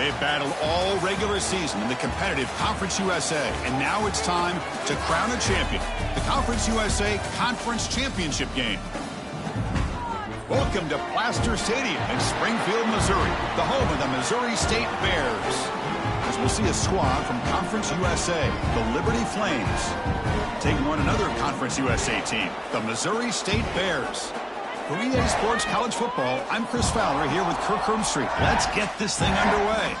They've battled all regular season in the competitive Conference USA, and now it's time to crown a champion. The Conference USA Conference Championship game. Welcome to Plaster Stadium in Springfield, Missouri, the home of the Missouri State Bears. As we'll see a squad from Conference USA, the Liberty Flames, taking on another Conference USA team, the Missouri State Bears. For EA Sports College Football, I'm Chris Fowler here with Kirk Hermstreet. Let's get this thing underway.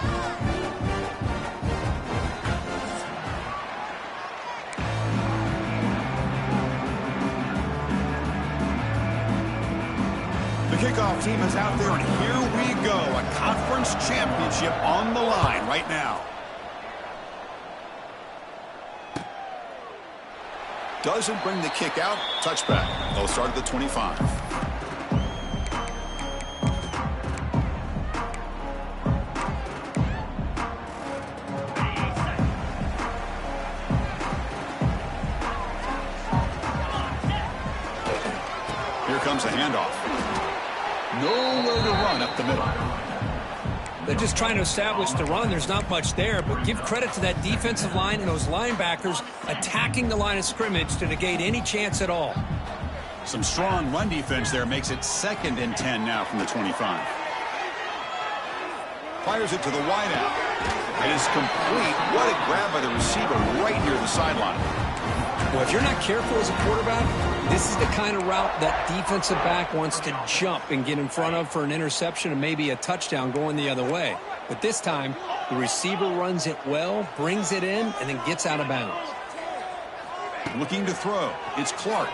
The kickoff team is out there, and here we go. A conference championship on the line right now. Doesn't bring the kick out. Touchback. They'll start at the 25. Here comes a handoff. Nowhere to run up the middle. They're just trying to establish the run. There's not much there, but give credit to that defensive line and those linebackers attacking the line of scrimmage to negate any chance at all. Some strong run defense there makes it 2nd and 10 now from the 25. Fires it to the wideout. It is complete. What a grab by the receiver right near the sideline. Well, if you're not careful as a quarterback, this is the kind of route that defensive back wants to jump and get in front of for an interception and maybe a touchdown going the other way. But this time, the receiver runs it well, brings it in, and then gets out of bounds. Looking to throw. It's Clark.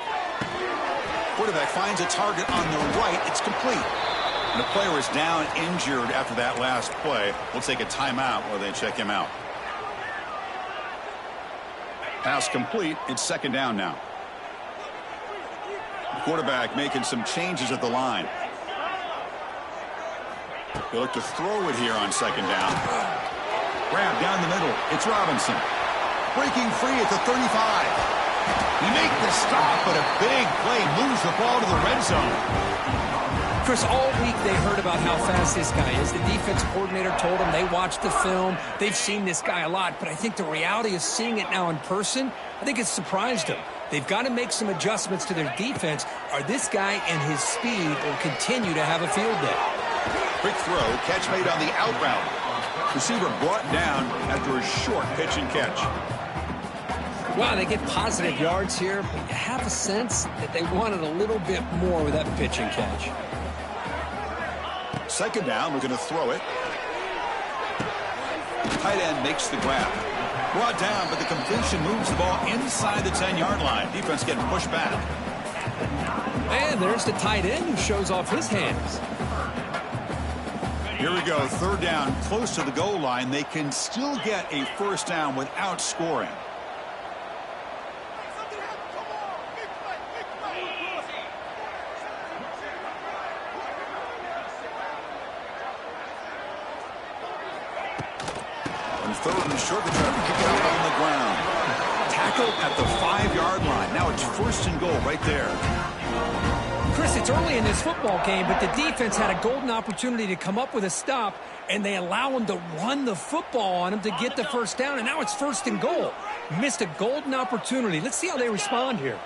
Quarterback finds a target on the right. It's complete. And the player is down injured after that last play. We'll take a timeout while they check him out. Pass complete. It's 2nd down now. Quarterback making some changes at the line. They look to throw it here on 2nd down. Grab down the middle. It's Robinson. Breaking free at the 35. He makes the stop, but a big play moves the ball to the red zone. Chris, all week they heard about how fast this guy is. The defense coordinator told them they watched the film. They've seen this guy a lot, but I think the reality of seeing it now in person, I think it's surprised them. They've got to make some adjustments to their defense, or this guy and his speed will continue to have a field day. Quick throw, catch made on the out route. Receiver brought down after a short pitch and catch. Wow, they get positive yards here, but you have a sense that they wanted a little bit more with that pitch and catch. 2nd down, looking to throw it. Tight end makes the grab. Brought down, but the completion moves the ball inside the 10-yard line. Defense getting pushed back. And there's the tight end who shows off his hands. Here we go, 3rd down, close to the goal line. They can still get a 1st down without scoring. On 3rd and short, they try to kick it out on the ground. Tackle at the 5-yard line. Now it's 1st and goal right there. Chris, it's early in this football game, but the defense had a golden opportunity to come up with a stop, and they allow them to run the football on them to get the 1st down, and now it's 1st and goal. Missed a golden opportunity. Let's see how they respond here.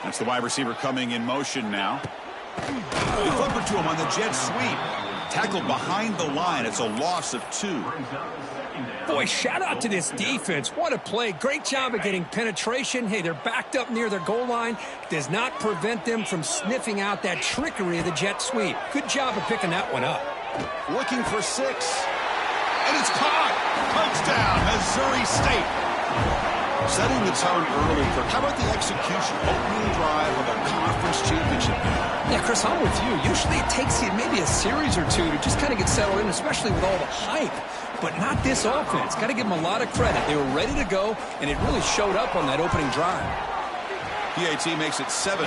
That's the wide receiver coming in motion now. They flip it to him on the jet sweep. Tackled behind the line. It's a loss of 2. Boy, shout out to this defense. What a play. Great job of getting penetration. Hey, they're backed up near their goal line. Does not prevent them from sniffing out that trickery of the jet sweep. Good job of picking that one up. Looking for 6. And it's caught. Touchdown, Missouri State. Setting the tone early. How about the execution? Opening drive of a conference championship game. Yeah, Chris, I'm with you. Usually it takes you maybe a series or two to just kind of get settled in, especially with all the hype. But not this offense. Got to give them a lot of credit. They were ready to go, and it really showed up on that opening drive. PAT makes it 7-0.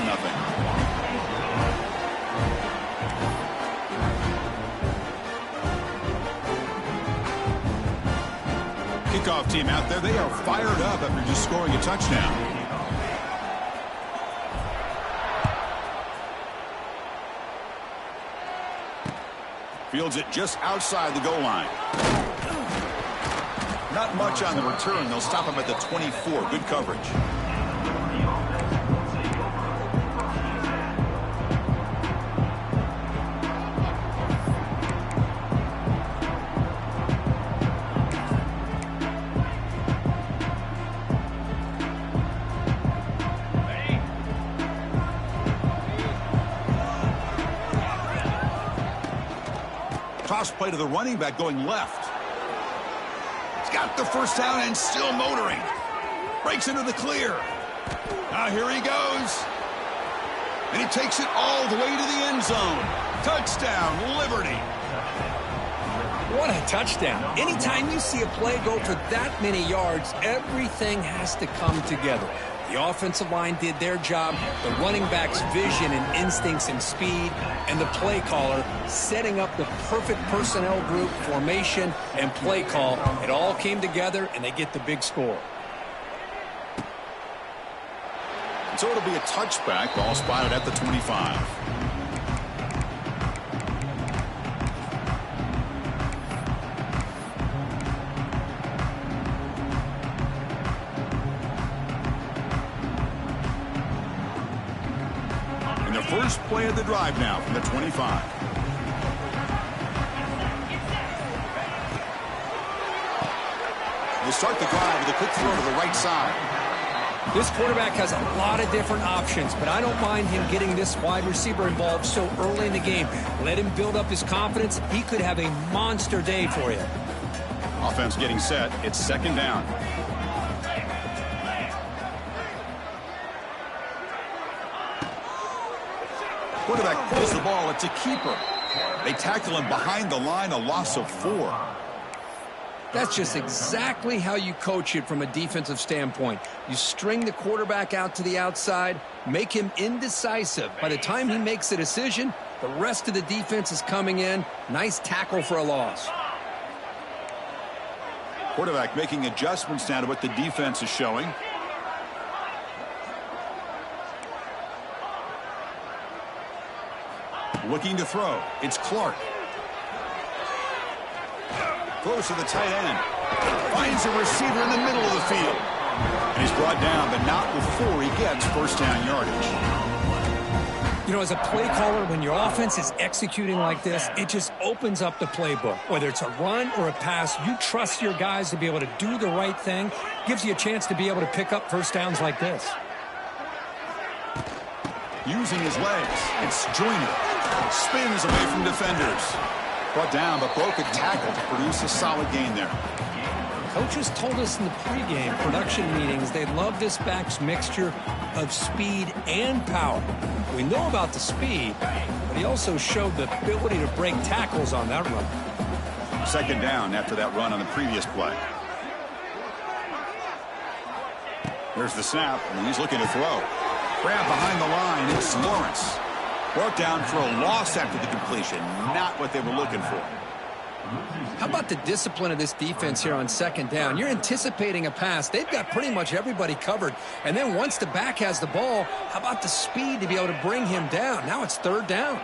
Kickoff team out there. They are fired up after just scoring a touchdown. Fields it just outside the goal line. Not much on the return. They'll stop him at the 24. Good coverage. Toss play to the running back going left. He's got the first down and still motoring. Breaks into the clear. Now here he goes. And he takes it all the way to the end zone. Touchdown, Liberty. What a touchdown. Anytime you see a play go for that many yards, everything has to come together. The offensive line did their job, the running back's vision and instincts and speed, and the play caller setting up the perfect personnel group, formation, and play call. It all came together, and they get the big score. So it'll be a touchback, ball spotted at the 25. First play of the drive now from the 25. They start the drive with a quick throw to the right side. This quarterback has a lot of different options, but I don't mind him getting this wide receiver involved so early in the game. Let him build up his confidence. He could have a monster day for you. Offense getting set. It's second down. Quarterback pulls the ball. It's a keeper. They tackle him behind the line, a loss of 4. That's just exactly how you coach it from a defensive standpoint. You string the quarterback out to the outside, make him indecisive. By the time he makes a decision, the rest of the defense is coming in. Nice tackle for a loss. Quarterback making adjustments now to what the defense is showing. Looking to throw. It's Clark. Throws to the tight end. Finds a receiver in the middle of the field. And he's brought down, but not before he gets first down yardage. You know, as a play caller, when your offense is executing like this, it just opens up the playbook. Whether it's a run or a pass, you trust your guys to be able to do the right thing. Gives you a chance to be able to pick up first downs like this. Using his legs. It's Joyner. Spins away from defenders. Brought down, but broke a tackle to produce a solid gain there. Coaches told us in the pregame production meetings they love this back's mixture of speed and power. We know about the speed, but he also showed the ability to break tackles on that run. Second down after that run on the previous play. There's the snap, and he's looking to throw. Grab behind the line, it's Lawrence. Brought down for a loss after the completion. Not what they were looking for. How about the discipline of this defense here on second down? You're anticipating a pass. They've got pretty much everybody covered. And then once the back has the ball, how about the speed to be able to bring him down? Now it's third down.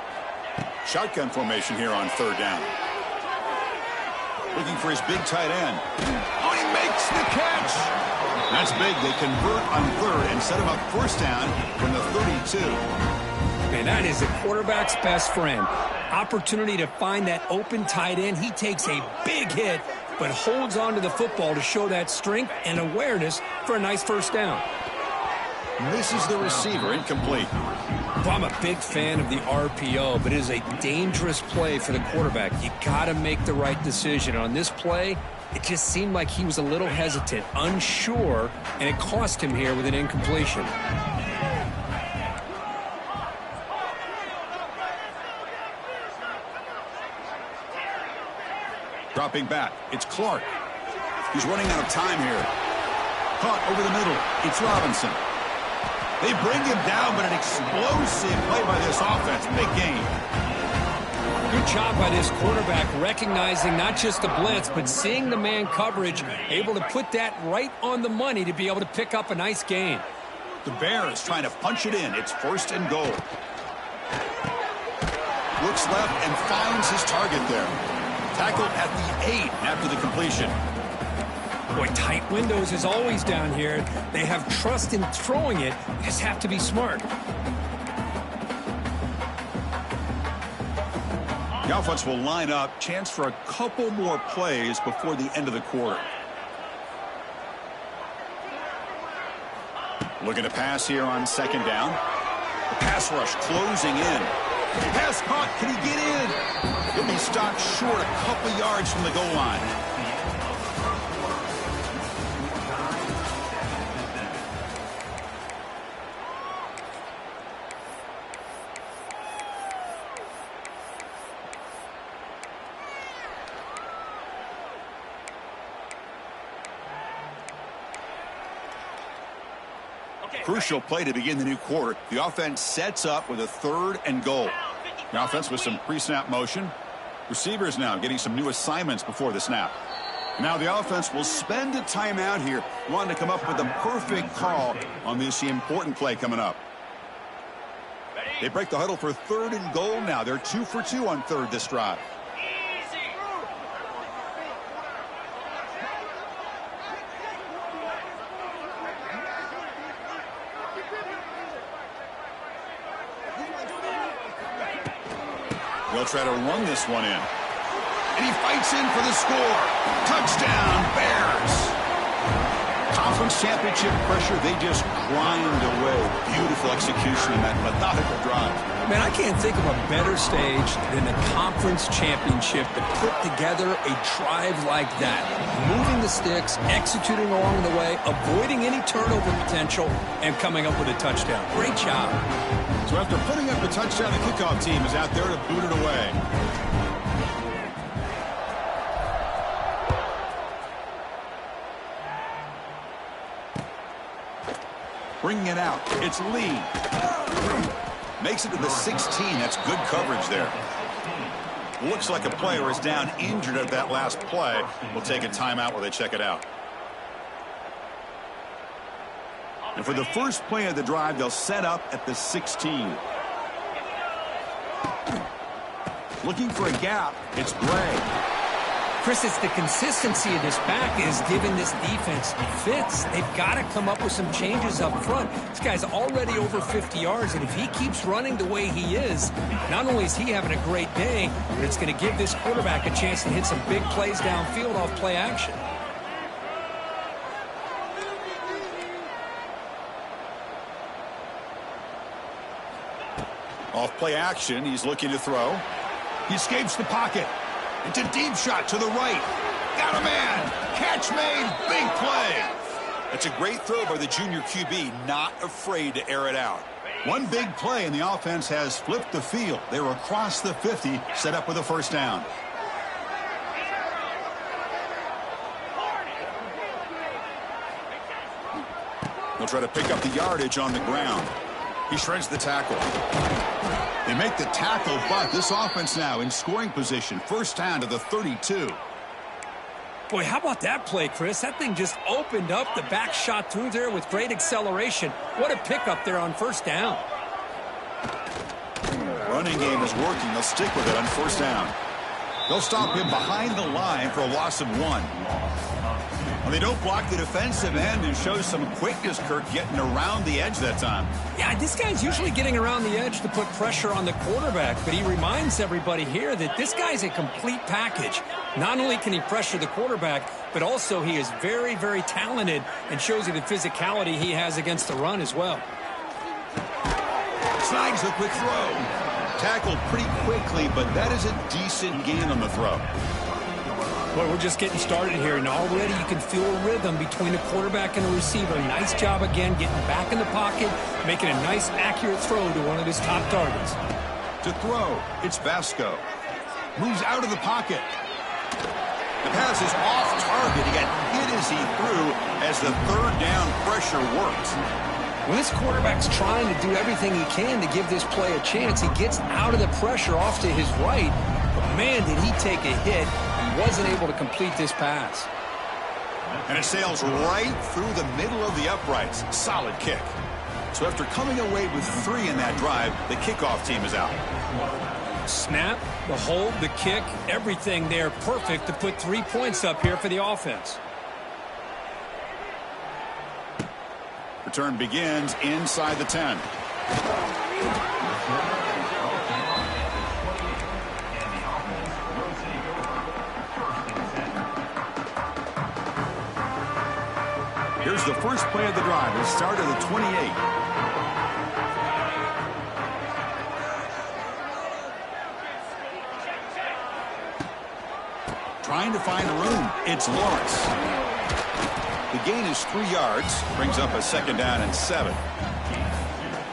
Shotgun formation here on third down. Looking for his big tight end. Oh, he makes the catch. That's big. They convert on third and set him up first down from the 32. Man, that is the quarterback's best friend. Opportunity to find that open tight end. He takes a big hit, but holds on to the football to show that strength and awareness for a nice first down. Misses the receiver, incomplete. Well, I'm a big fan of the RPO, but it is a dangerous play for the quarterback. You got to make the right decision. On this play, it just seemed like he was a little hesitant, unsure, and it cost him here with an incompletion. Dropping back, it's Clark. He's running out of time here. Caught over the middle, it's Robinson. They bring him down, but an explosive play by this offense. Big game. Good job by this quarterback recognizing not just the blitz, but seeing the man coverage, able to put that right on the money to be able to pick up a nice gain. The Bears trying to punch it in. It's first and goal. Looks left and finds his target there. Tackled at the 8 after the completion. Boy, tight windows is always down here. They have trust in throwing it. You just have to be smart. The offense will line up. Chance for a couple more plays before the end of the quarter. Looking to pass here on second down. The pass rush closing in. Pass caught. Can he get in? He'll be stopped short a couple yards from the goal line. Crucial play to begin the new quarter. The offense sets up with a 3rd and goal. The offense with some pre-snap motion. Receivers now getting some new assignments before the snap. Now the offense will spend a timeout here, wanting to come up with a perfect call on this important play coming up. They break the huddle for 3rd and goal now. They're 2 for 2 on 3rd this drive. They'll try to run this one in. And he fights in for the score. Touchdown, Bears. Conference championship pressure, they just grind away. Beautiful execution in that methodical drive. Man, I can't think of a better stage than the conference championship to put together a drive like that. Moving the sticks, executing along the way, avoiding any turnover potential, and coming up with a touchdown. Great job. So after putting up the touchdown, the kickoff team is out there to boot it away. Bringing it out. It's Lee. Makes it to the 16. That's good coverage there. Looks like a player is down injured at that last play. We'll take a timeout while they check it out. And for the first play of the drive, they'll set up at the 16. Looking for a gap. It's Gray. Chris, it's the consistency of this back is giving this defense fits. They've got to come up with some changes up front. This guy's already over 50 yards, and if he keeps running the way he is, not only is he having a great day, but it's going to give this quarterback a chance to hit some big plays downfield off play action. Off play action, he's looking to throw. He escapes the pocket. It's a deep shot to the right. Got a man. Catch made. Big play. That's a great throw by the junior QB. Not afraid to air it out. One big play, and the offense has flipped the field. They were across the 50, set up with a first down. They'll try to pick up the yardage on the ground. He shreds the tackle. They make the tackle, but this offense now in scoring position. First down to the 32. Boy, how about that play, Chris? That thing just opened up. The back shot through there with great acceleration. What a pickup there on first down. Running game is working. They'll stick with it on first down. They'll stop him behind the line for a loss of 1. Well, they don't block the defensive end and show some quickness, Kirk, getting around the edge that time. Yeah, this guy's usually getting around the edge to put pressure on the quarterback, but he reminds everybody here that this guy's a complete package. Not only can he pressure the quarterback, but also he is very, very talented and shows you the physicality he has against the run as well. Snags the quick throw. Tackled pretty quickly, but that is a decent gain on the throw. Boy, we're just getting started here, and already you can feel a rhythm between the quarterback and the receiver. Nice job again getting back in the pocket, making a nice, accurate throw to one of his top targets. To throw, it's Vasco. Moves out of the pocket. The pass is off target. He got hit as he threw as the third down pressure works. When this quarterback's trying to do everything he can to give this play a chance, he gets out of the pressure off to his right. But, man, did he take a hit. He wasn't able to complete this pass. And it sails right through the middle of the uprights. Solid kick. So after coming away with 3 in that drive, the kickoff team is out. Snap, the hold, the kick, everything there perfect to put 3 points up here for the offense. Return begins inside the 10. Here's the first play of the drive. The start of the 28. Trying to find room. It's Lawrence. The gain is 3 yards. Brings up a 2nd down and 7.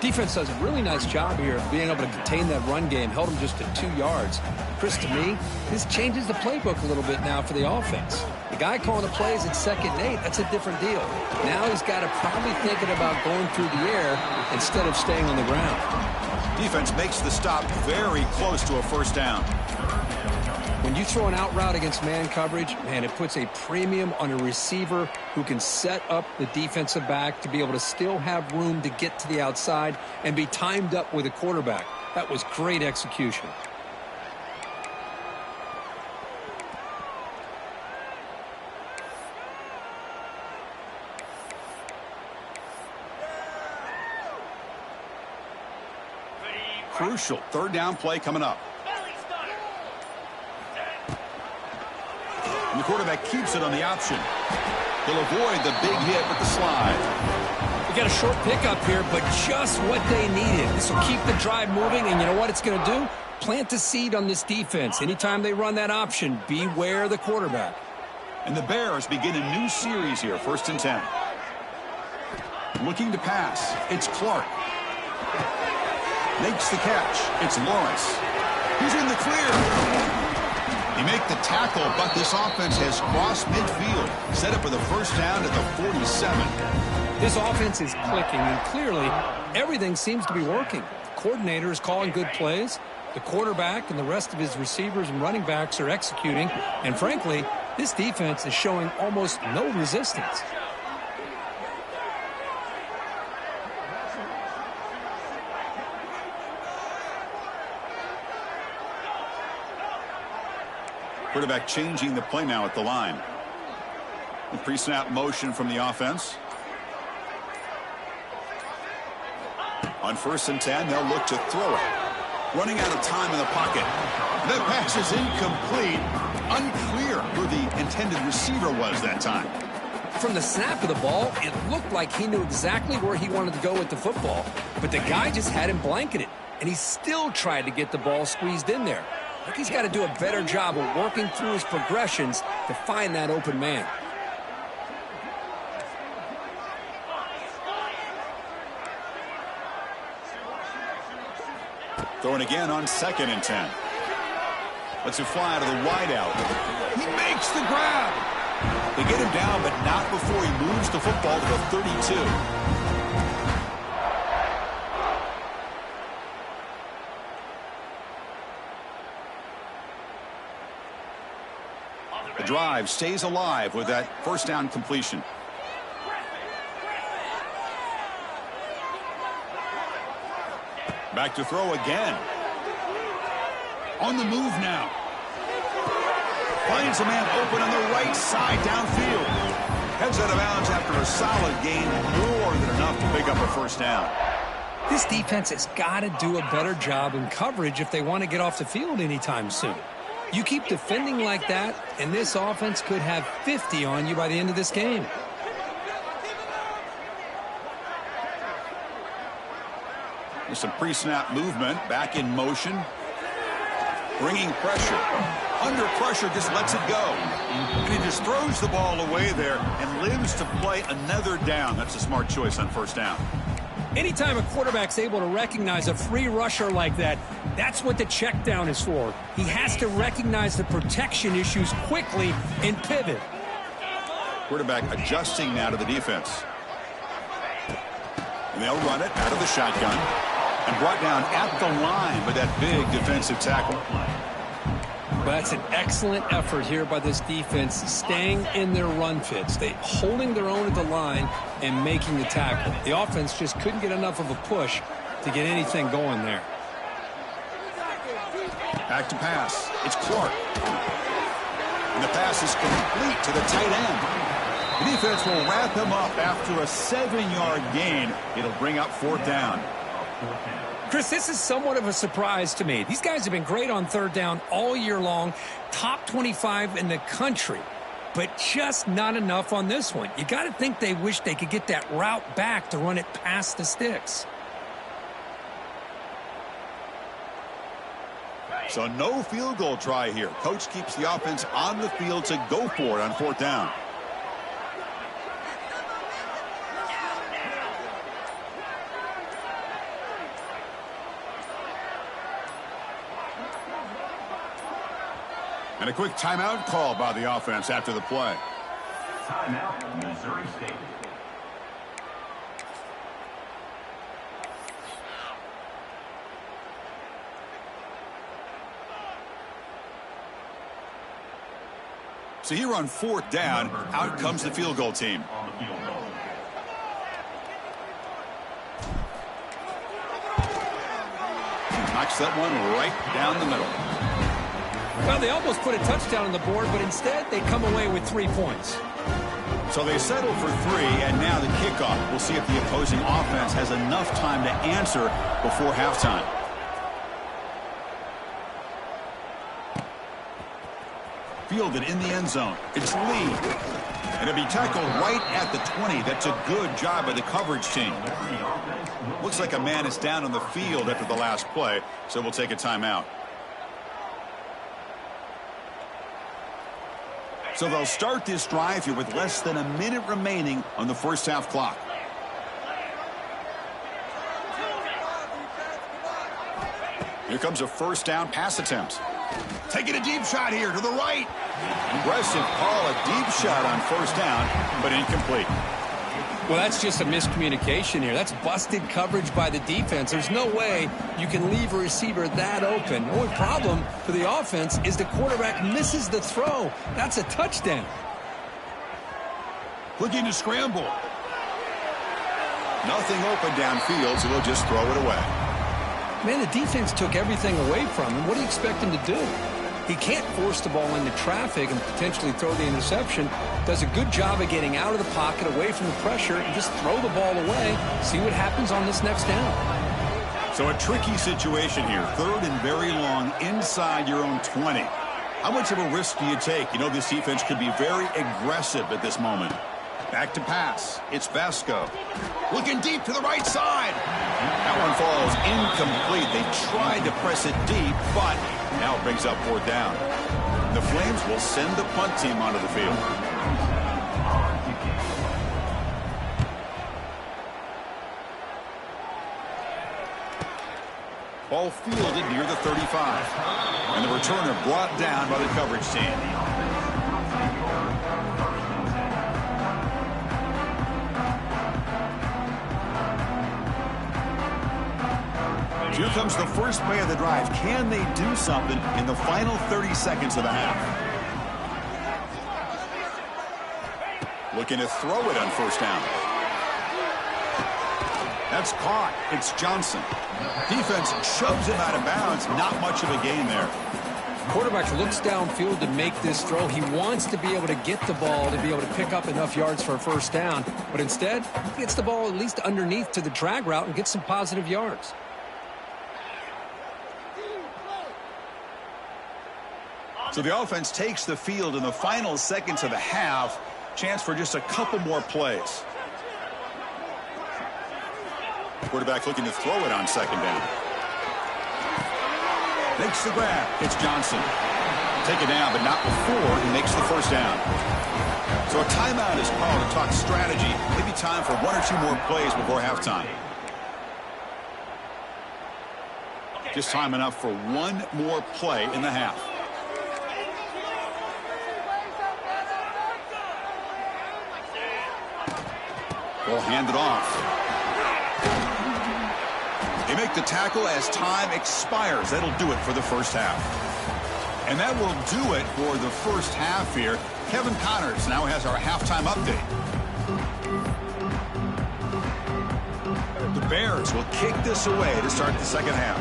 Defense does a really nice job here of being able to contain that run game. Held him just to 2 yards. Chris, to me, this changes the playbook a little bit now for the offense. The guy calling the plays at 2nd and 8, that's a different deal. Now he's got to probably thinking about going through the air instead of staying on the ground. Defense makes the stop very close to a 1st down. When you throw an out route against man coverage, man, it puts a premium on a receiver who can set up the defensive back to be able to still have room to get to the outside and be timed up with a quarterback. That was great execution. Crucial 3rd down play coming up. And the quarterback keeps it on the option. He'll avoid the big hit with the slide. We got a short pickup here, but just what they needed. This will keep the drive moving, and you know what it's going to do? Plant a seed on this defense. Anytime they run that option, beware the quarterback. And the Bears begin a new series here, 1st and 10. Looking to pass. It's Clark. Makes the catch. It's Lawrence. He's in the clear. He make the tackle, but this offense has crossed midfield. Set up with a 1st down at the 47. This offense is clicking, and clearly everything seems to be working. The coordinator is calling good plays. The quarterback and the rest of his receivers and running backs are executing. And frankly, this defense is showing almost no resistance. Quarterback changing the play now at the line. The pre-snap motion from the offense. On 1st and 10, they'll look to throw it. Running out of time in the pocket. The pass is incomplete. Unclear who the intended receiver was that time. From the snap of the ball, it looked like he knew exactly where he wanted to go with the football, but the guy just had him blanketed, and he still tried to get the ball squeezed in there. I think he's got to do a better job of working through his progressions to find that open man. Throwing again on 2nd and 10. Lets it fly to the wideout. He makes the grab. They get him down, but not before he moves the football to the 32. The drive stays alive with that 1st down completion. Back to throw again. On the move now. Finds a man open on the right side downfield. Heads out of bounds after a solid gain, more than enough to pick up a 1st down. This defense has got to do a better job in coverage if they want to get off the field anytime soon. You keep defending like that, and this offense could have 50 on you by the end of this game. There's some pre-snap movement, back in motion. Bringing pressure. Under pressure, just lets it go. And he just throws the ball away there and lives to play another down. That's a smart choice on 1st down. Anytime a quarterback's able to recognize a free rusher like that, that's what the check down is for. He has to recognize the protection issues quickly and pivot. Quarterback adjusting now to the defense. And they'll run it out of the shotgun. And brought down at the line with that big defensive tackle. But that's an excellent effort here by this defense, staying in their run fits. They holding their own at the line and making the tackle. The offense just couldn't get enough of a push to get anything going there. Back to pass. It's Clark. And the pass is complete to the tight end. The defense will wrap him up after a 7-yard gain. It'll bring up 4th down. Chris, this is somewhat of a surprise to me. These guys have been great on 3rd down all year long. Top 25 in the country. But just not enough on this one. You got to think they wish they could get that route back to run it past the sticks. So no field goal try here. Coach keeps the offense on the field to go for it on 4th down. And a quick timeout call by the offense after the play. Timeout, Missouri State. So here on 4th down, out comes the field goal team. Knocks that one right down the middle. Well, they almost put a touchdown on the board, but instead they come away with 3 points. So they settle for 3, and now the kickoff. We'll see if the opposing offense has enough time to answer before halftime. Fielded in the end zone. It's Lee. And it'll be tackled right at the 20. That's a good job by the coverage team. Looks like a man is down on the field after the last play, so we'll take a timeout. So they'll start this drive here with less than a minute remaining on the first half clock. Here comes a 1st down pass attempt. Taking a deep shot here to the right. Aggressive call, a deep shot on 1st down, but incomplete. Well, that's just a miscommunication here. That's busted coverage by the defense. There's no way you can leave a receiver that open. The only problem for the offense is the quarterback misses the throw. That's a touchdown. Looking to scramble. Nothing open downfield, so they'll just throw it away. Man, the defense took everything away from him. What do you expect him to do? He can't force the ball into traffic and potentially throw the interception. Does a good job of getting out of the pocket, away from the pressure, and just throw the ball away. See what happens on this next down. So a tricky situation here. 3rd and very long inside your own 20. How much of a risk do you take? You know this defense could be very aggressive at this moment. Back to pass. It's Vasco. Looking deep to the right side. That one falls incomplete. They tried to press it deep, but now it brings up 4th down. The Flames will send the punt team onto the field. Ball fielded near the 35. And the returner brought down by the coverage team. Here comes the first play of the drive. Can they do something in the final 30 seconds of the half? Looking to throw it on 1st down. That's caught. It's Johnson. Defense shoves him out of bounds. Not much of a gain there. Quarterback looks downfield to make this throw. He wants to be able to get the ball to be able to pick up enough yards for a 1st down. But instead, he gets the ball at least underneath to the drag route and gets some positive yards. So the offense takes the field in the final seconds of the half. Chance for just a couple more plays. Quarterback looking to throw it on 2nd down. Makes the grab. It's Johnson. Take it down, but not before he makes the 1st down. So a timeout is called to talk strategy. Maybe time for 1 or 2 more plays before halftime. Just time enough for 1 more play in the half. Ball handed off. They make the tackle as time expires. That'll do it for the first half. And that will do it for the first half here. Kevin Connors now has our halftime update. The Bears will kick this away to start the second half.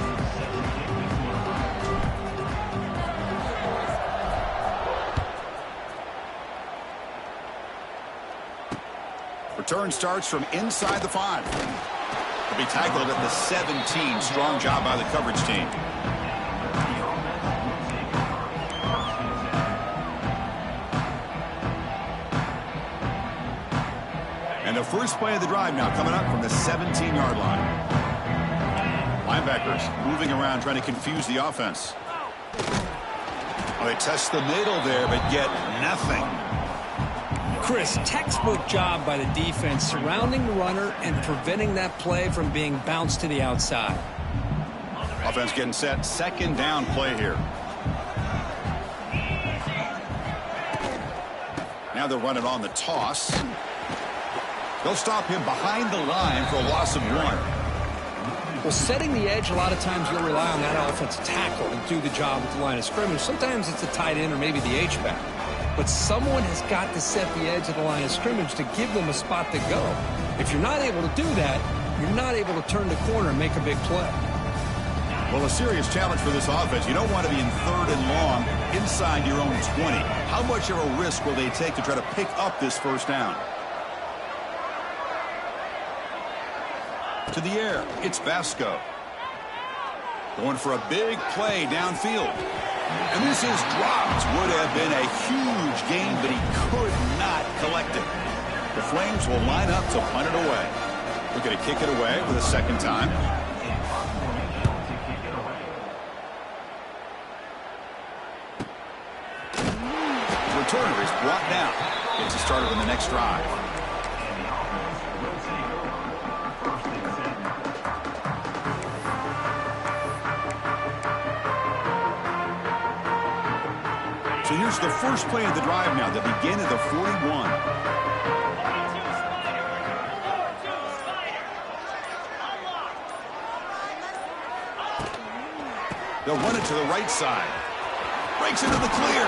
Return starts from inside the 5. He'll be tackled at the 17. Strong job by the coverage team. And the first play of the drive now coming up from the 17-yard line. Linebackers moving around trying to confuse the offense. Oh, they test the middle there but get nothing. Chris, textbook job by the defense surrounding the runner and preventing that play from being bounced to the outside. Offense getting set. Second down play here. Now they're running on the toss. They'll stop him behind the line for a loss of 1. Well, setting the edge, a lot of times you'll rely on that offensive tackle to do the job at the line of scrimmage. Sometimes it's a tight end or maybe the H-back. But someone has got to set the edge of the line of scrimmage to give them a spot to go. If you're not able to do that, you're not able to turn the corner and make a big play. Well, a serious challenge for this offense. You don't want to be in 3rd and long inside your own 20. How much of a risk will they take to try to pick up this first down? To the air, it's Vasco. Going for a big play downfield. And this is dropped. Would have been a huge gain, but he could not collect it. The Flames will line up to punt it away. We're going to kick it away for the second time. The returner is brought down. Gets us started on the next drive. So here's the first play of the drive now, the begin of the 41. They'll run it to the right side. Breaks into the clear.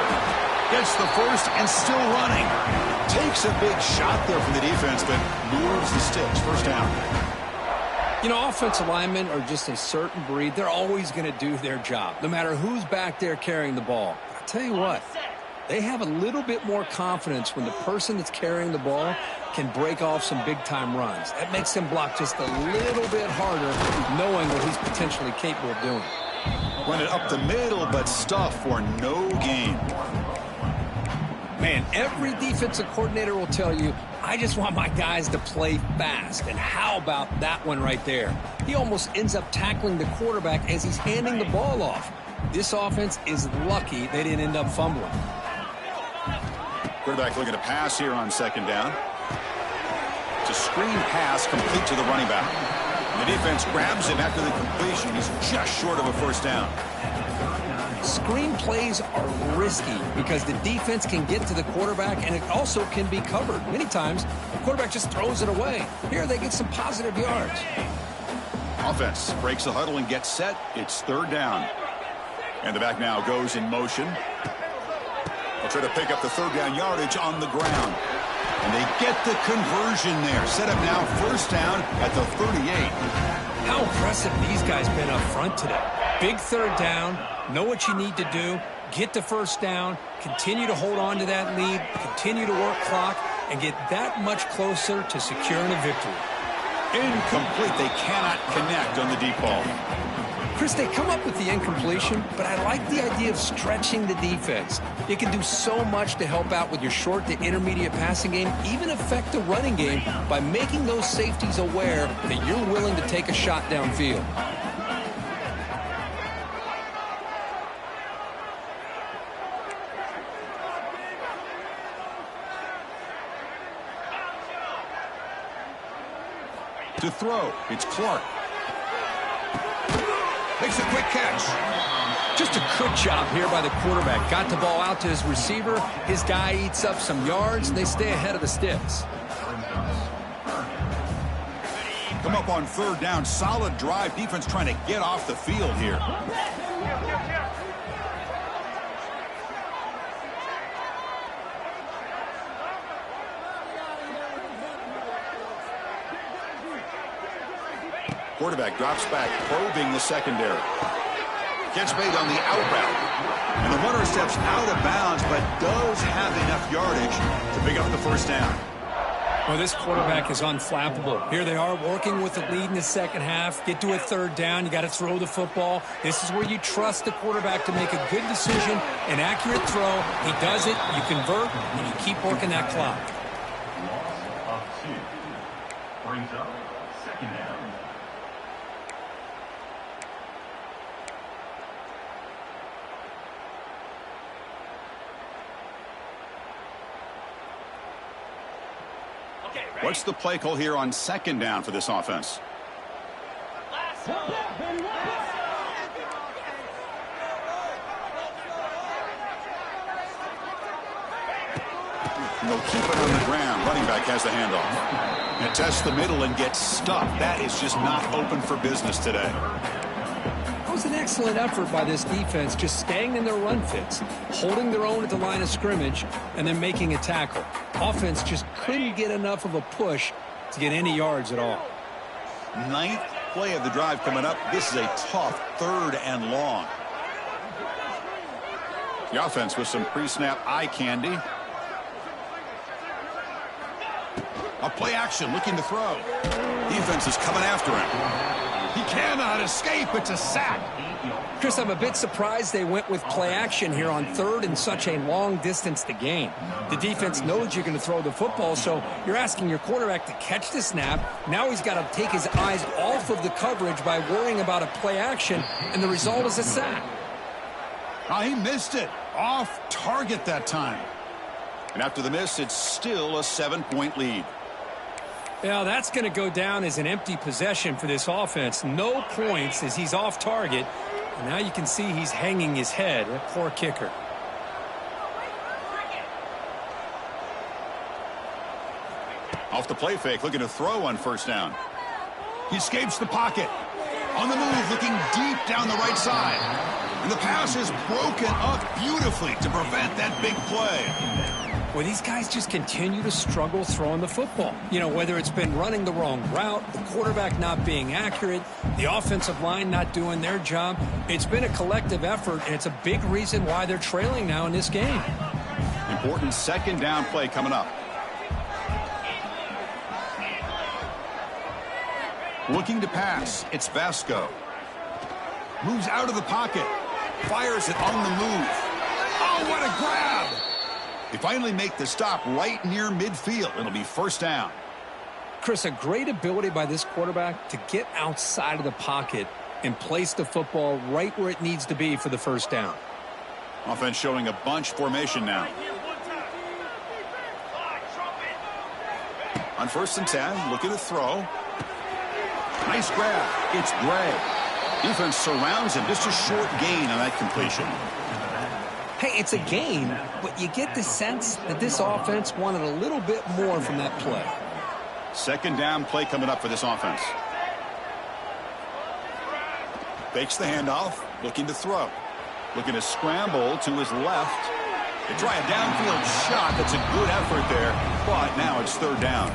Gets the first and still running. Takes a big shot there from the defense, but moves the sticks. First down. You know, offensive linemen are just a certain breed. They're always going to do their job, no matter who's back there carrying the ball. I'll tell you what, they have a little bit more confidence when the person that's carrying the ball can break off some big-time runs. That makes them block just a little bit harder, knowing what he's potentially capable of doing. Run it up the middle, but stuff for no gain. Man, every defensive coordinator will tell you, I just want my guys to play fast. And how about that one right there? He almost ends up tackling the quarterback as he's handing the ball off. This offense is lucky they didn't end up fumbling. Quarterback looking to pass here on second down. It's a screen pass complete to the running back. And the defense grabs him after the completion. He's just short of a first down. Screen plays are risky because the defense can get to the quarterback and it also can be covered. Many times, the quarterback just throws it away. Here they get some positive yards. Offense breaks the huddle and gets set. It's third down. And the back now goes in motion. They'll try to pick up the third down yardage on the ground. And they get the conversion there. Set up now first down at the 38. How impressive these guys been up front today. Big third down. Know what you need to do. Get the first down. Continue to hold on to that lead. Continue to work clock. And get that much closer to securing a victory. Incomplete. They cannot connect on the deep ball. Chris, they come up with the incompletion, but I like the idea of stretching the defense. It can do so much to help out with your short to intermediate passing game, even affect the running game by making those safeties aware that you're willing to take a shot downfield. To throw, it's Clark. Makes a quick catch. Just a good job here by the quarterback. Got the ball out to his receiver. His guy eats up some yards, and they stay ahead of the sticks. Come up on third down. Solid drive. Defense trying to get off the field here. Quarterback drops back, probing the secondary. Gets made on the out route. And the runner steps out of bounds, but does have enough yardage to pick up the first down. Well, this quarterback is unflappable. Here they are working with the lead in the second half. Get to a third down. You got to throw the football. This is where you trust the quarterback to make a good decision, an accurate throw. He does it. You convert, and you keep working that clock. Loss of 2. Brings up second down. What's the play call here on second down for this offense? They'll keep it on the ground. Running back has the handoff. And tests the middle and gets stuffed. That is just not open for business today. It was an excellent effort by this defense, just staying in their run fits, holding their own at the line of scrimmage, and then making a tackle. Offense just couldn't get enough of a push to get any yards at all. Ninth play of the drive coming up. This is a tough third and long. The offense with some pre-snap eye candy. A play action looking to throw. Defense is coming after him. He cannot escape. It's a sack. Chris, I'm a bit surprised they went with play action here on third and such a long distance to gain. The defense knows you're going to throw the football, so you're asking your quarterback to catch the snap. Now he's got to take his eyes off of the coverage by worrying about a play action, and the result is a sack. Oh, he missed it. Off target that time. And after the miss, it's still a 7-point lead. Yeah, that's going to go down as an empty possession for this offense. No points as he's off target. And now you can see he's hanging his head. That poor kicker. Off the play fake, looking to throw on first down. He escapes the pocket. On the move, looking deep down the right side. And the pass is broken up beautifully to prevent that big play. Well, these guys just continue to struggle throwing the football. You know, whether it's been running the wrong route, the quarterback not being accurate, the offensive line not doing their job. It's been a collective effort, and it's a big reason why they're trailing now in this game. Important second down play coming up. Looking to pass. It's Vasco. Moves out of the pocket. Fires it on the move. Oh, what a grab! They finally make the stop right near midfield. It'll be first down. Chris, a great ability by this quarterback to get outside of the pocket and place the football right where it needs to be for the first down. Offense showing a bunch formation now. On first and 10, looking to throw. Nice grab. It's Gray. Defense surrounds him. Just a short gain on that completion. Hey, it's a gain, but you get the sense that this offense wanted a little bit more from that play. Second down play coming up for this offense. Fakes the handoff, looking to throw. Looking to scramble to his left. They try a downfield shot. That's a good effort there, but now it's third down.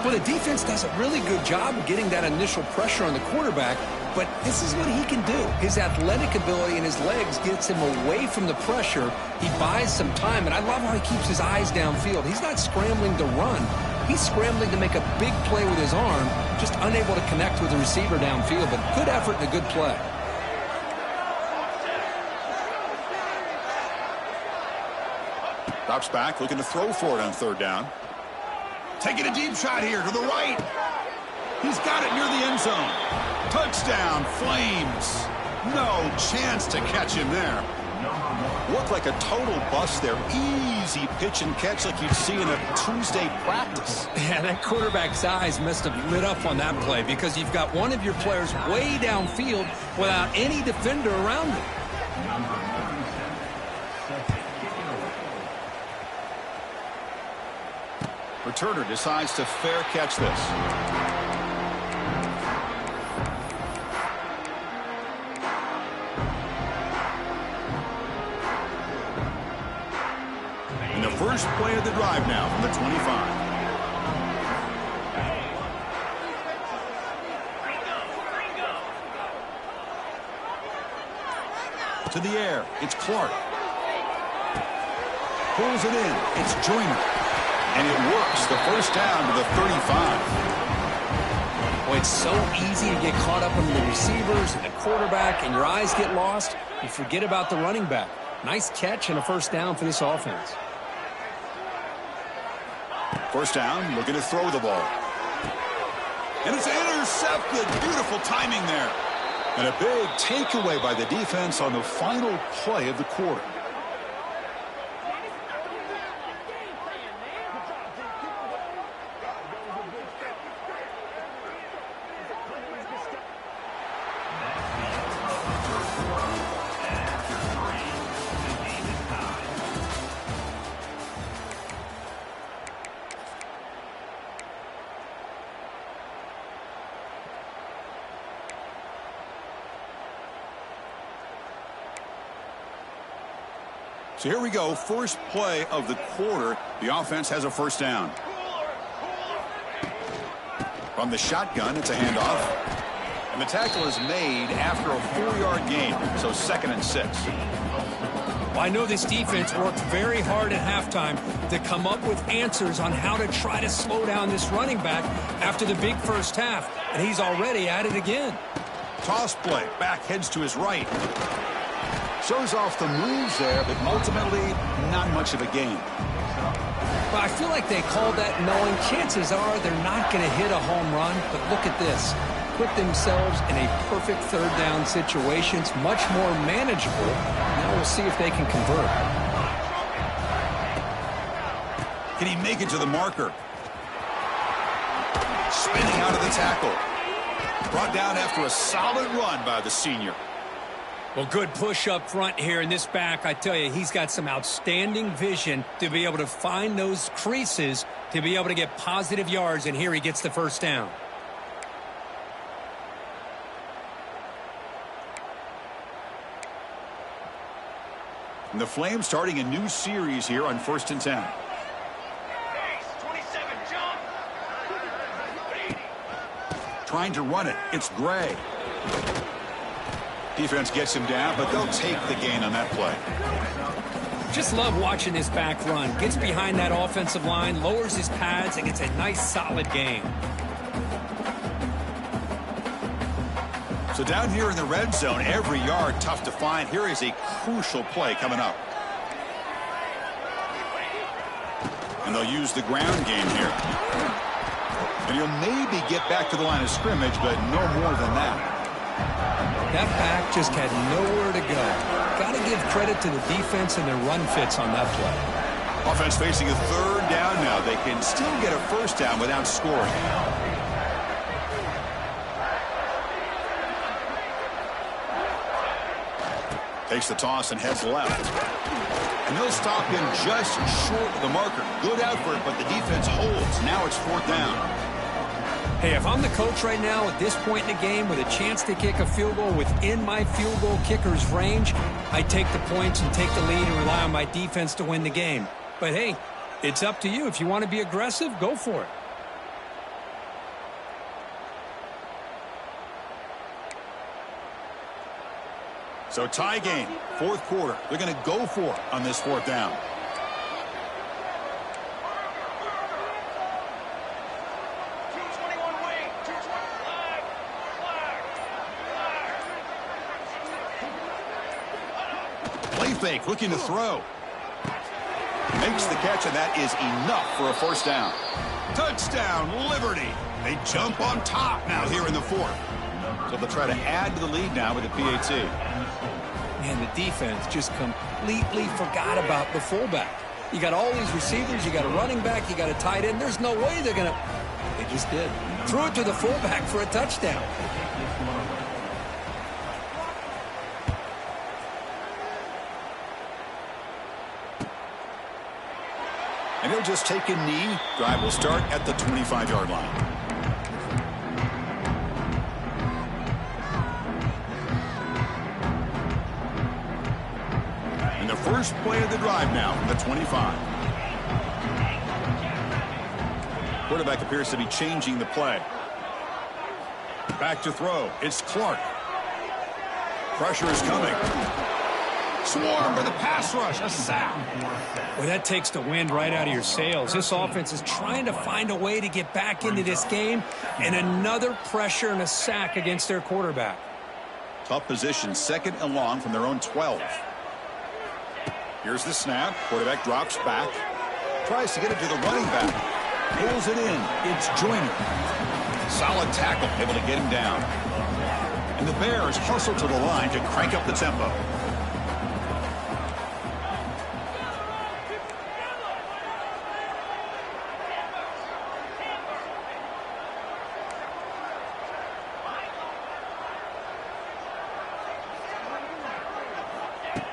Well, the defense does a really good job of getting that initial pressure on the quarterback, but this is what he can do. His athletic ability and his legs gets him away from the pressure. He buys some time, and I love how he keeps his eyes downfield. He's not scrambling to run. He's scrambling to make a big play with his arm, just unable to connect with the receiver downfield, but good effort and a good play. Drops back, looking to throw for it on third down. Taking a deep shot here to the right. He's got it near the end zone. Touchdown, Flames. No chance to catch him there. Looked like a total bust there. Easy pitch and catch like you'd see in a Tuesday practice. Yeah, that quarterback's eyes must have lit up on that play because you've got one of your players way downfield without any defender around him. Returner decides to fair catch this. And the first play of the drive now from the 25. To the air, it's Clark. Pulls it in, it's Joyner. And it works. The first down to the 35. Boy, it's so easy to get caught up in the receivers and the quarterback, and your eyes get lost. You forget about the running back. Nice catch and a first down for this offense. First down, looking to throw the ball. And it's intercepted. Beautiful timing there. And a big takeaway by the defense on the final play of the quarter. So here we go, first play of the quarter. The offense has a first down. From the shotgun, it's a handoff. And the tackle is made after a 4-yard gain, so 2nd and 6. Well, I know this defense worked very hard at halftime to come up with answers on how to try to slow down this running back after the big first half, and he's already at it again. Toss play, back heads to his right. Shows off the moves there, but ultimately not much of a gain. But I feel like they called that knowing chances are they're not going to hit a home run. But look at this. Put themselves in a perfect third down situation. It's much more manageable. Now we'll see if they can convert. Can he make it to the marker? Spinning out of the tackle. Brought down after a solid run by the senior. Well, good push up front here in this back. I tell you, he's got some outstanding vision to be able to find those creases to be able to get positive yards, and here he gets the first down. And the Flames starting a new series here on 1st and 10. Trying to run it. It's Gray. Defense gets him down, but they'll take the gain on that play. Just love watching this back run. Gets behind that offensive line, lowers his pads, and gets a nice solid gain. So down here in the red zone, every yard tough to find. Here is a crucial play coming up. And they'll use the ground game here. And he'll maybe get back to the line of scrimmage, but no more than that. That back just had nowhere to go. Got to give credit to the defense and their run fits on that play. Offense facing a third down now. They can still get a first down without scoring. Takes the toss and heads left. And they'll stop him just short of the marker. Good effort, but the defense holds. Now it's 4th down. Hey, if I'm the coach right now at this point in the game with a chance to kick a field goal within my field goal kicker's range, I take the points and take the lead and rely on my defense to win the game. But hey, it's up to you. If you want to be aggressive, go for it. So tie game, 4th quarter. They're going to go for it on this 4th down. Fake, looking to throw. Makes the catch, and that is enough for a first down. Touchdown, Liberty. They jump on top now here in the 4th. So they'll try to add to the lead now with the PAT. Man, the defense just completely forgot about the fullback. You got all these receivers, you got a running back, you got a tight end. There's no way they're going to... They just did. Threw it to the fullback for a touchdown. And he'll just take a knee. Drive will start at the 25-yard line. And the first play of the drive now from the 25. Quarterback appears to be changing the play. Back to throw. It's Clark. Pressure is coming. Swarm for the pass rush. A sack. Well, that takes the wind right out of your sails. This offense is trying to find a way to get back into this game, and another pressure and a sack against their quarterback. Tough position, 2nd and long from their own 12. Here's the snap. Quarterback drops back. Tries to get it to the running back. Pulls it in. It's Joyner. Solid tackle, able to get him down. And the Bears hustle to the line to crank up the tempo.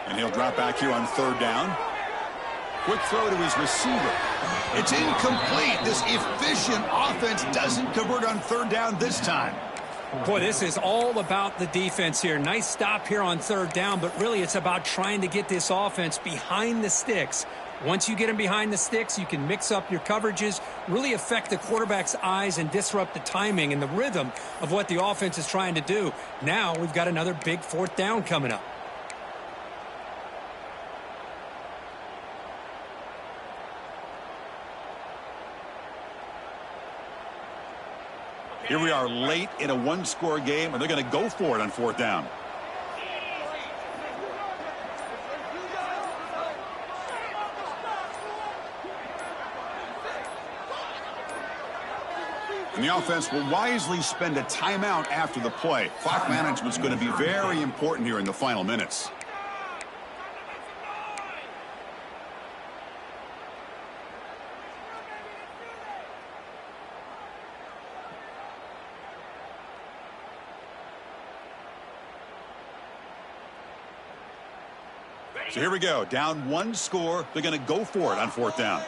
And he'll drop back here on 3rd down. Quick throw to his receiver. It's incomplete. This efficient offense doesn't convert on 3rd down this time. Boy, this is all about the defense here. Nice stop here on 3rd down, but really it's about trying to get this offense behind the sticks. Once you get them behind the sticks, you can mix up your coverages, really affect the quarterback's eyes and disrupt the timing and the rhythm of what the offense is trying to do. Now we've got another big 4th down coming up. Here we are late in a 1-score game, and they're going to go for it on 4th down. And the offense will wisely spend a timeout after the play. Clock management's going to be very important here in the final minutes. So here we go. Down 1 score. They're going to go for it on 4th down.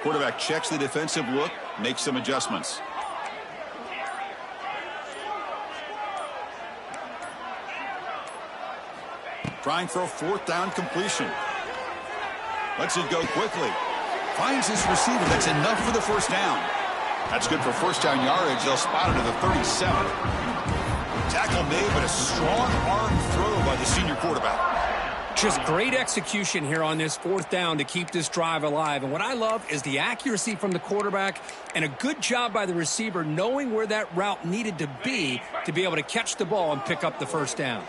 Quarterback checks the defensive look, makes some adjustments. Trying for a 4th down completion. Lets it go quickly. Finds his receiver. That's enough for the 1st down. That's good for 1st down yardage. They'll spot it at the 37. Tackle made, but a strong arm throw by the senior quarterback. Just great execution here on this 4th down to keep this drive alive. And what I love is the accuracy from the quarterback and a good job by the receiver knowing where that route needed to be able to catch the ball and pick up the 1st down.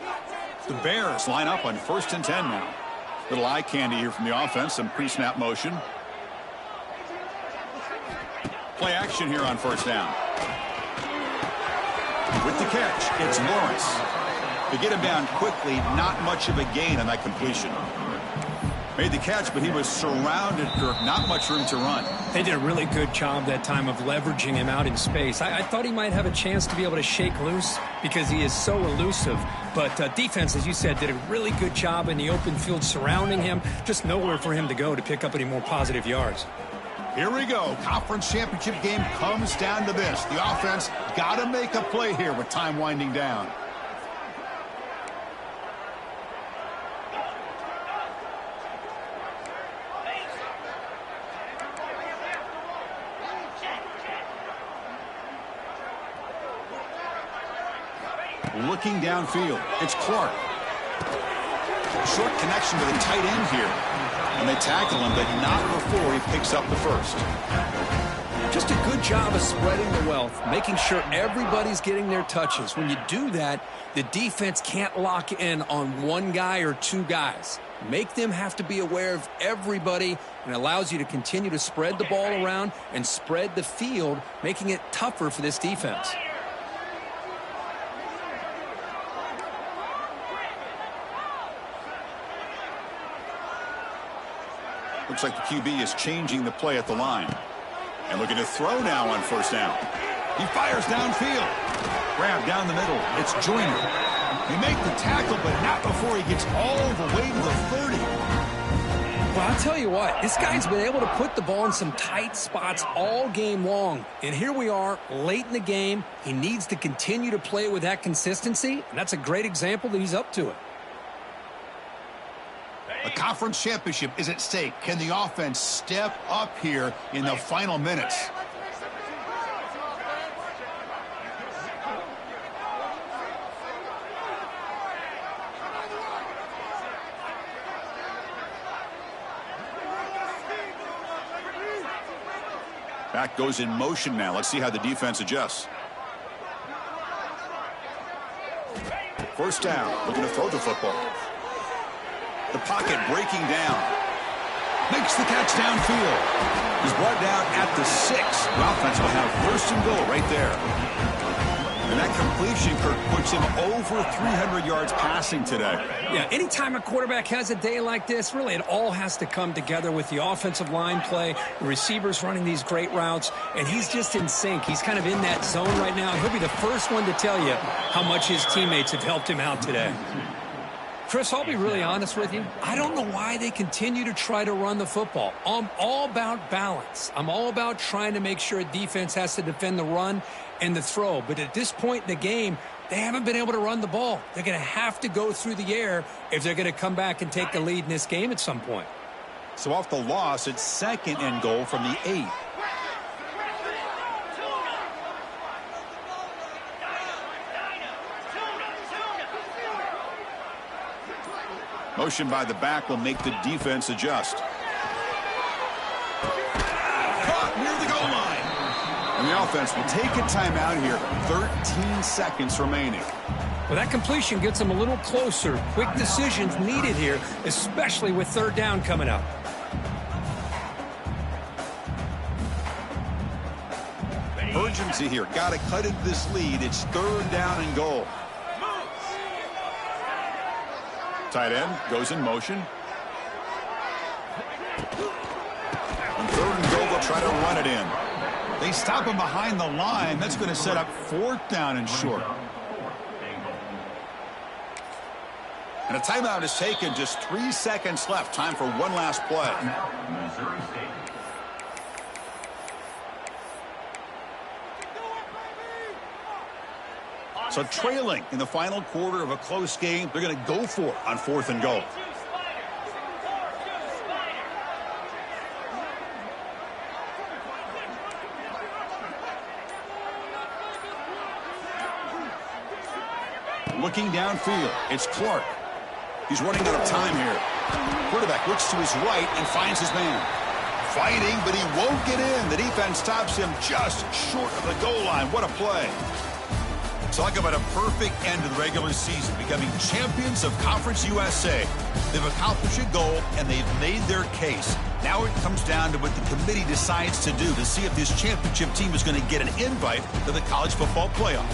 The Bears line up on 1st and 10 now. Little eye candy here from the offense, some pre-snap motion. Play action here on 1st down. With the catch, it's Lawrence. To get him down quickly, not much of a gain on that completion. Made the catch, but he was surrounded, not much room to run. They did a really good job that time of leveraging him out in space. I thought he might have a chance to be able to shake loose because he is so elusive. But defense, as you said, did a really good job in the open field surrounding him. Just nowhere for him to go to pick up any more positive yards. Here we go. Conference championship game comes down to this. The offense got to make a play here with time winding down. Looking downfield, it's Clark. Short connection to the tight end here. And they tackle him, but not before he picks up the 1st. Just a good job of spreading the wealth, making sure everybody's getting their touches. When you do that, the defense can't lock in on 1 guy or 2 guys. Make them have to be aware of everybody, and allows you to continue to spread the ball around and spread the field, making it tougher for this defense. Looks like the QB is changing the play at the line. And looking to throw now on 1st down. He fires downfield. Grab down the middle. It's Joyner. He make the tackle, but not before he gets all the way to the 30. Well, I'll tell you what, this guy's been able to put the ball in some tight spots all game long. And here we are, late in the game. He needs to continue to play with that consistency, and that's a great example that he's up to it. A conference championship is at stake. Can the offense step up here in the final minutes? Back goes in motion now. Let's see how the defense adjusts. First down. Looking to throw the football. The pocket breaking down. Makes the catch downfield. He's brought down at the 6. The offense will have first and goal right there. And that completion, Kirk, puts him over 300 yards passing today. Yeah, anytime a quarterback has a day like this, really it all has to come together with the offensive line play, the receivers running these great routes, and he's just in sync. He's kind of in that zone right now. He'll be the first one to tell you how much his teammates have helped him out today. Chris, I'll be really honest with you. I don't know why they continue to try to run the football. I'm all about balance. I'm all about trying to make sure a defense has to defend the run and the throw. But at this point in the game, they haven't been able to run the ball. They're going to have to go through the air if they're going to come back and take the lead in this game at some point. So off the loss, it's second and goal from the 8. Motion by the back will make the defense adjust. Caught near the goal line. And the offense will take a timeout here. 13 seconds remaining. Well, that completion gets them a little closer. Quick decisions needed here, especially with third down coming up. Urgency here. Got to cut into this lead. It's third down and goal. Tight end goes in motion. And third and goal, they'll try to run it in. They stop him behind the line. That's going to set up fourth down and short. And a timeout is taken. Just 3 seconds left. Time for one last play. Missouri State. So trailing in the final quarter of a close game, they're going to go for it on fourth and goal. Looking downfield, it's Clark. He's running out of time here. Quarterback looks to his right and finds his man. Fighting, but he won't get in. The defense stops him just short of the goal line. What a play. Talk about a perfect end to the regular season, becoming champions of Conference USA. They've accomplished a goal, and they've made their case. Now it comes down to what the committee decides to do to see if this championship team is going to get an invite to the college football playoff.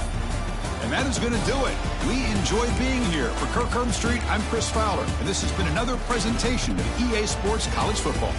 And that is going to do it. We enjoy being here. For Kirk Street, I'm Chris Fowler, and this has been another presentation of EA Sports College Football.